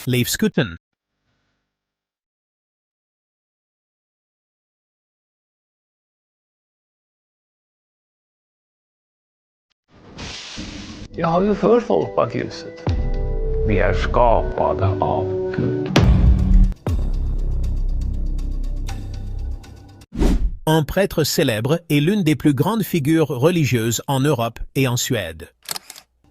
Leif Skuten. Jag har ju för folkbakhuset. Vi är skapade av Gud. Un prêtre célèbre et l'une des plus grandes figures religieuses en Europe et en Suède.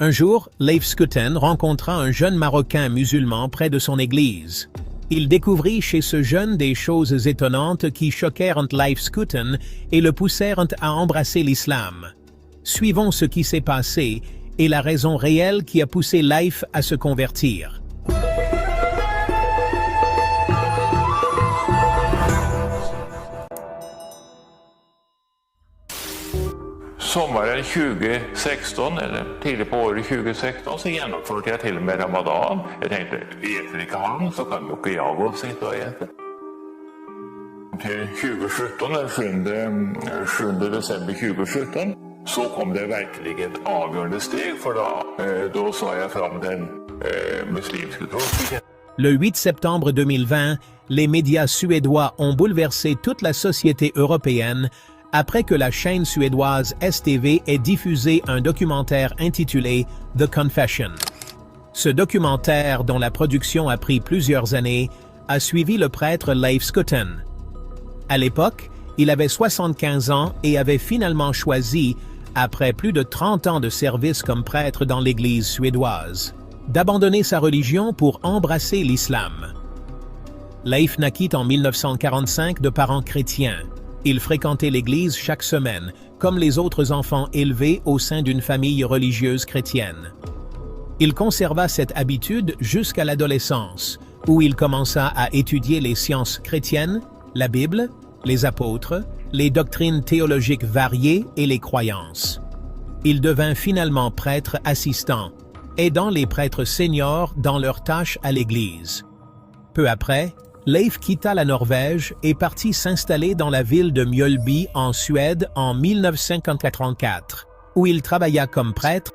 Un jour, Leif Skuten rencontra un jeune Marocain musulman près de son église. Il découvrit chez ce jeune des choses étonnantes qui choquèrent Leif Skuten et le poussèrent à embrasser l'islam. Suivons ce qui s'est passé et la raison réelle qui a poussé Leif à se convertir. Sommaren 2016, eller tidigt på året 2016, så genomförde jag till och med Ramadan. Jag tänkte, äter inte han så kan ju jag gå och sitta och äta. Till 2017, den 7 december 2017, så kom det verkligen ett avgörande steg för då sa jag fram den muslimska tron. Le 8 septembre 2020, les médias suédois ont bouleversé toute la société européenne après que la chaîne suédoise STV ait diffusé un documentaire intitulé The Confession. Ce documentaire, dont la production a pris plusieurs années, a suivi le prêtre Leif Skuten. À l'époque, il avait 75 ans et avait finalement choisi, après plus de 30 ans de service comme prêtre dans l'Église suédoise, d'abandonner sa religion pour embrasser l'islam. Leif naquit en 1945 de parents chrétiens. Il fréquentait l'église chaque semaine, comme les autres enfants élevés au sein d'une famille religieuse chrétienne. Il conserva cette habitude jusqu'à l'adolescence, où il commença à étudier les sciences chrétiennes, la Bible, les apôtres, les doctrines théologiques variées et les croyances. Il devint finalement prêtre assistant, aidant les prêtres seniors dans leurs tâches à l'église. Peu après, Leif quitta la Norvège et partit s'installer dans la ville de Mjölby en Suède en 1984, où il travailla comme prêtre.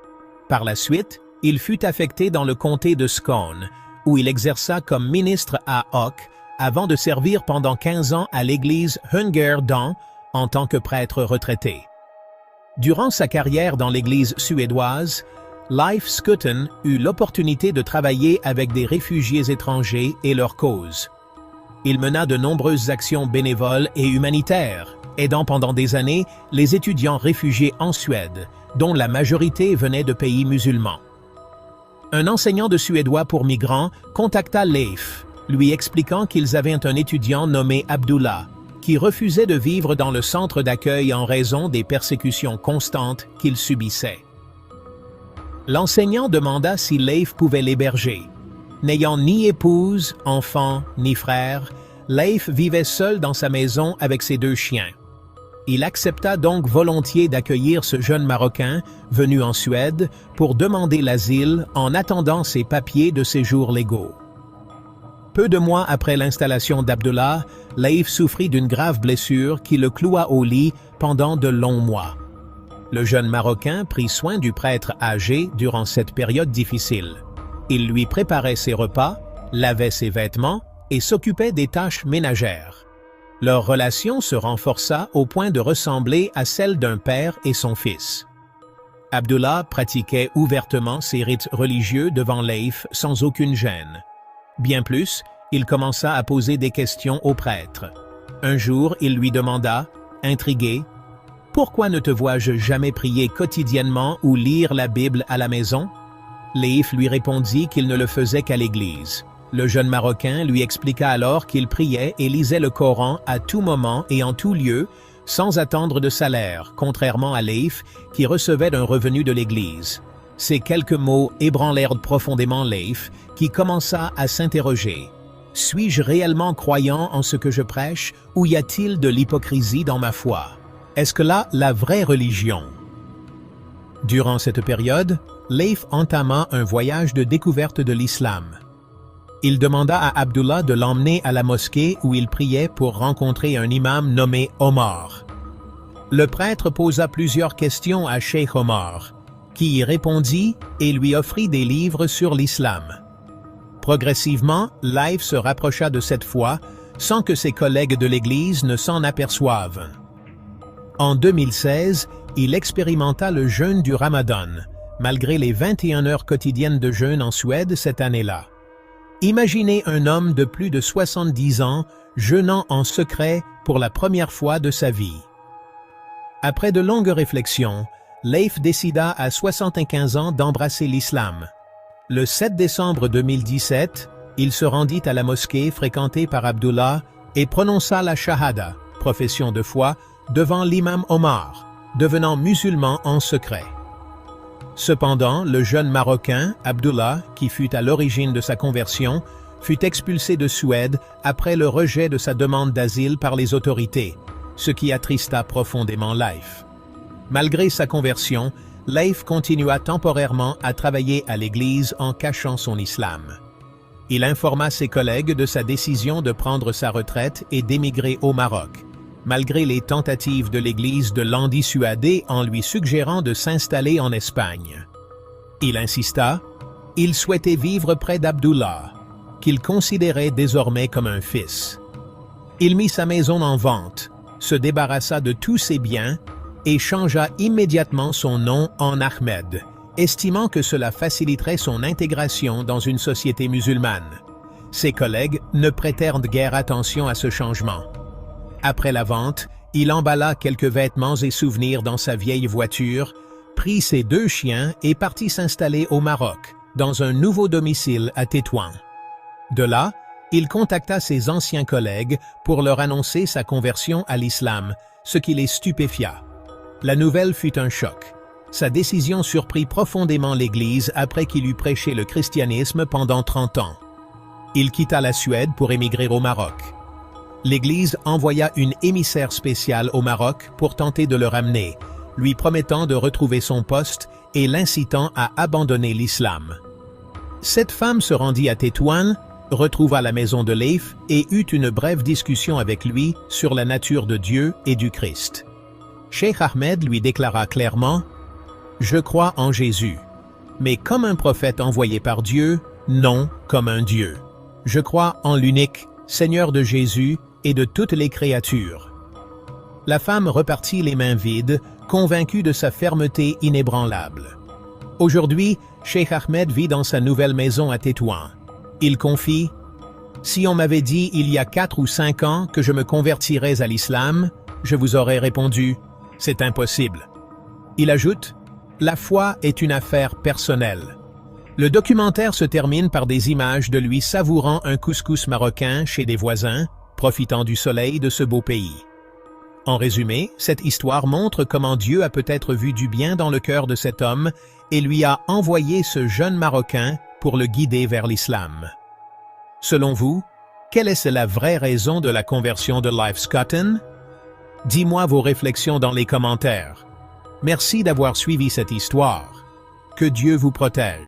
Par la suite, il fut affecté dans le comté de Skåne, où il exerça comme ministre à Hoc, avant de servir pendant 15 ans à l'église Hungerdam en tant que prêtre retraité. Durant sa carrière dans l'église suédoise, Leif Skuten eut l'opportunité de travailler avec des réfugiés étrangers et leurs causes. Il mena de nombreuses actions bénévoles et humanitaires, aidant pendant des années les étudiants réfugiés en Suède, dont la majorité venait de pays musulmans. Un enseignant de suédois pour migrants contacta Leif, lui expliquant qu'ils avaient un étudiant nommé Abdullah, qui refusait de vivre dans le centre d'accueil en raison des persécutions constantes qu'il subissait. L'enseignant demanda si Leif pouvait l'héberger. N'ayant ni épouse, enfant, ni frère, Leif vivait seul dans sa maison avec ses 2 chiens. Il accepta donc volontiers d'accueillir ce jeune Marocain venu en Suède pour demander l'asile en attendant ses papiers de séjour légaux. Peu de mois après l'installation d'Abdullah, Leif souffrit d'une grave blessure qui le cloua au lit pendant de longs mois. Le jeune Marocain prit soin du prêtre âgé durant cette période difficile. Il lui préparait ses repas, lavait ses vêtements et s'occupait des tâches ménagères. Leur relation se renforça au point de ressembler à celle d'un père et son fils. Abdullah pratiquait ouvertement ses rites religieux devant Leif sans aucune gêne. Bien plus, il commença à poser des questions au prêtre. Un jour, il lui demanda, intrigué, « Pourquoi ne te vois-je jamais prier quotidiennement ou lire la Bible à la maison ?» Leif lui répondit qu'il ne le faisait qu'à l'église. Le jeune Marocain lui expliqua alors qu'il priait et lisait le Coran à tout moment et en tout lieu, sans attendre de salaire, contrairement à Leif, qui recevait un revenu de l'église. Ces quelques mots ébranlèrent profondément Leif, qui commença à s'interroger. « Suis-je réellement croyant en ce que je prêche, ou y a-t-il de l'hypocrisie dans ma foi? Est-ce que là, la vraie religion ?» Durant cette période, Leif entama un voyage de découverte de l'islam. Il demanda à Abdullah de l'emmener à la mosquée où il priait pour rencontrer un imam nommé Omar. Le prêtre posa plusieurs questions à Cheikh Omar, qui y répondit et lui offrit des livres sur l'islam. Progressivement, Leif se rapprocha de cette foi sans que ses collègues de l'Église ne s'en aperçoivent. En 2016, il expérimenta le jeûne du Ramadan, malgré les 21 heures quotidiennes de jeûne en Suède cette année-là. Imaginez un homme de plus de 70 ans jeûnant en secret pour la première fois de sa vie. Après de longues réflexions, Leif décida à 75 ans d'embrasser l'islam. Le 7 décembre 2017, il se rendit à la mosquée fréquentée par Abdullah et prononça la shahada, profession de foi, devant l'imam Omar, devenant musulman en secret. Cependant, le jeune Marocain, Abdullah, qui fut à l'origine de sa conversion, fut expulsé de Suède après le rejet de sa demande d'asile par les autorités, ce qui attrista profondément Leif. Malgré sa conversion, Leif continua temporairement à travailler à l'Église en cachant son islam. Il informa ses collègues de sa décision de prendre sa retraite et d'émigrer au Maroc, malgré les tentatives de l'Église de l'en dissuader en lui suggérant de s'installer en Espagne. Il insista, il souhaitait vivre près d'Abdullah, qu'il considérait désormais comme un fils. Il mit sa maison en vente, se débarrassa de tous ses biens et changea immédiatement son nom en Ahmed, estimant que cela faciliterait son intégration dans une société musulmane. Ses collègues ne prêtèrent guère attention à ce changement. Après la vente, il emballa quelques vêtements et souvenirs dans sa vieille voiture, prit ses 2 chiens et partit s'installer au Maroc, dans un nouveau domicile à Tétouan. De là, il contacta ses anciens collègues pour leur annoncer sa conversion à l'islam, ce qui les stupéfia. La nouvelle fut un choc. Sa décision surprit profondément l'Église après qu'il eut prêché le christianisme pendant 30 ans. Il quitta la Suède pour émigrer au Maroc. L'Église envoya une émissaire spéciale au Maroc pour tenter de le ramener, lui promettant de retrouver son poste et l'incitant à abandonner l'islam. Cette femme se rendit à Tétouan, retrouva la maison de Leif et eut une brève discussion avec lui sur la nature de Dieu et du Christ. Cheikh Ahmed lui déclara clairement « Je crois en Jésus, mais comme un prophète envoyé par Dieu, non comme un Dieu. Je crois en l'unique Seigneur de Jésus et de toutes les créatures. » La femme repartit les mains vides, convaincue de sa fermeté inébranlable. Aujourd'hui, Cheikh Ahmed vit dans sa nouvelle maison à Tétouan. Il confie « Si on m'avait dit il y a 4 ou 5 ans que je me convertirais à l'islam, je vous aurais répondu « C'est impossible. » Il ajoute « La foi est une affaire personnelle. » Le documentaire se termine par des images de lui savourant un couscous marocain chez des voisins, profitant du soleil de ce beau pays. En résumé, cette histoire montre comment Dieu a peut-être vu du bien dans le cœur de cet homme et lui a envoyé ce jeune Marocain pour le guider vers l'islam. Selon vous, quelle est la vraie raison de la conversion de Leif Schouten? Dis-moi vos réflexions dans les commentaires. Merci d'avoir suivi cette histoire. Que Dieu vous protège.